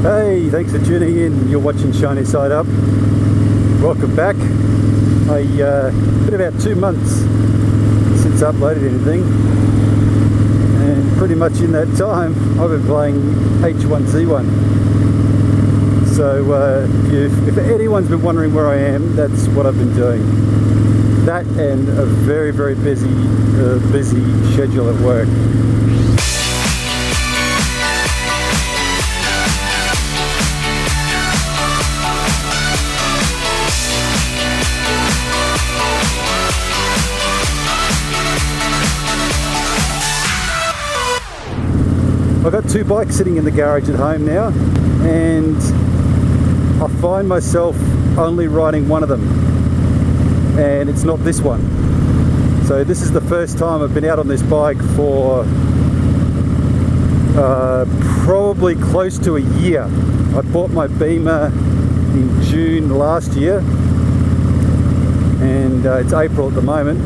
Hey, thanks for tuning in. You're watching shineesideup. Welcome back. Been about 2 months since I uploaded anything, and pretty much in that time I've been playing H1Z1. So if anyone's been wondering where I am, that's what I've been doing. That and a very busy schedule at work. I've got 2 bikes sitting in the garage at home now, and I find myself only riding one of them, and it's not this one. So this is the first time I've been out on this bike for probably close to a year. I bought my Beamer in June last year, and it's April at the moment,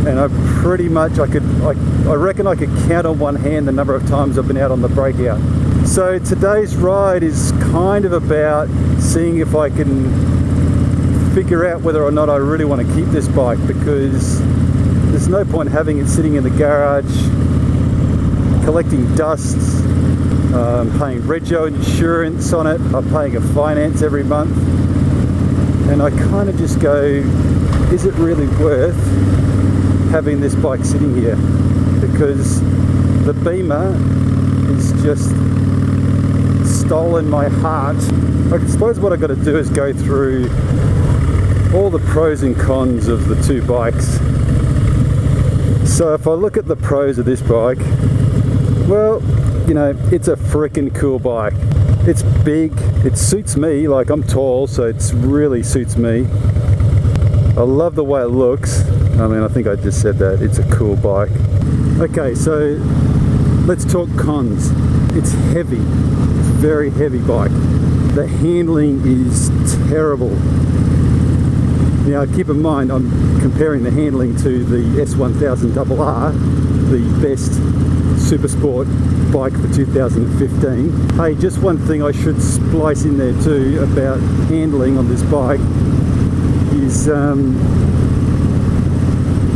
and I pretty much, I reckon I could count on one hand the number of times I've been out on the breakout. So today's ride is kind of about seeing if I can figure out whether or not I really want to keep this bike, because there's no point having it sitting in the garage collecting dust. I'm paying rego insurance on it, I'm paying a finance every month, and I kind of just go, is it really worth having this bike sitting here? Because the Beamer is just stolen my heart. I suppose what I've got to do is go through all the pros and cons of the 2 bikes. So if I look at the pros of this bike, well, you know, it's a freaking cool bike. It's big, it suits me, like I'm tall, so it really suits me. I love the way it looks. I mean, I think I just said that. It's a cool bike. Okay, so let's talk cons. It's heavy. It's a very heavy bike. The handling is terrible. Now, keep in mind, I'm comparing the handling to the S1000RR, the best super sport bike for 2015. Hey, just one thing I should splice in there too about handling on this bike is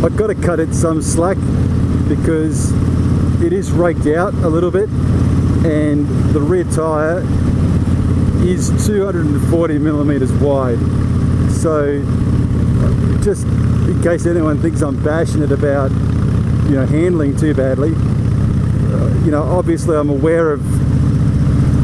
I've got to cut it some slack, because it is raked out a little bit, and the rear tyre is 240 millimeters wide. So just in case anyone thinks I'm bashing it about, you know, handling too badly, you know, obviously I'm aware of,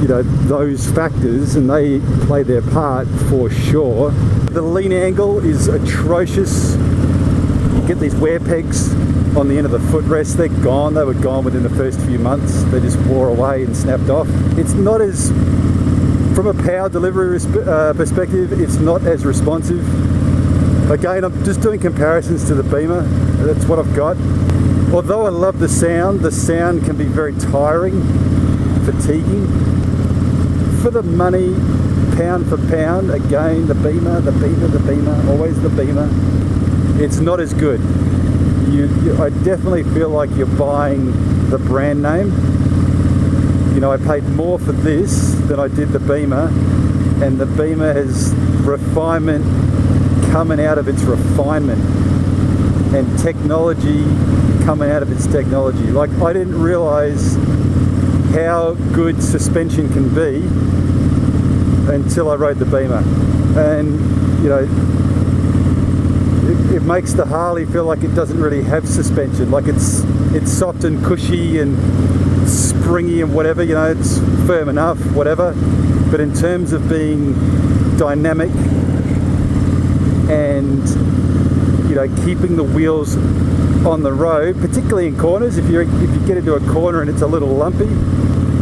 you know, those factors, and they play their part for sure. The lean angle is atrocious. You get these wear pegs on the end of the footrest, they're gone. They were gone within the first few months. They just wore away and snapped off. It's not as, from a power delivery perspective, it's not as responsive. Again, I'm just doing comparisons to the Beamer. That's what I've got. Although I love the sound can be very tiring, fatiguing. For the money, pound for pound, again, the Beamer, always the Beamer. It's not as good. I definitely feel like you're buying the brand name. You know, I paid more for this than I did the Beamer, and the Beamer has refinement coming out of its refinement, and technology coming out of its technology. Like, I didn't realize how good suspension can be until I rode the Beamer, and you know, it makes the Harley feel like it doesn't really have suspension. Like it's soft and cushy and springy and whatever, you know, it's firm enough, whatever. But in terms of being dynamic and, you know, keeping the wheels on the road, particularly in corners, if you get into a corner and it's a little lumpy,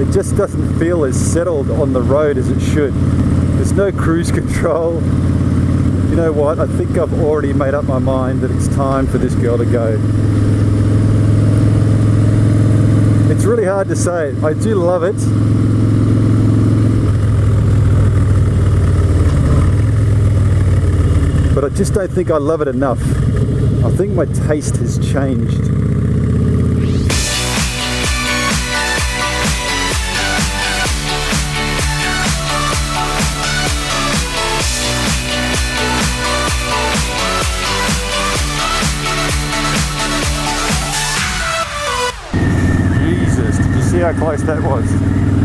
it just doesn't feel as settled on the road as it should. There's no cruise control. You know what, I think I've already made up my mind that it's time for this girl to go. It's really hard to say. I do love it. But I just don't think I love it enough. I think my taste has changed. how close that was.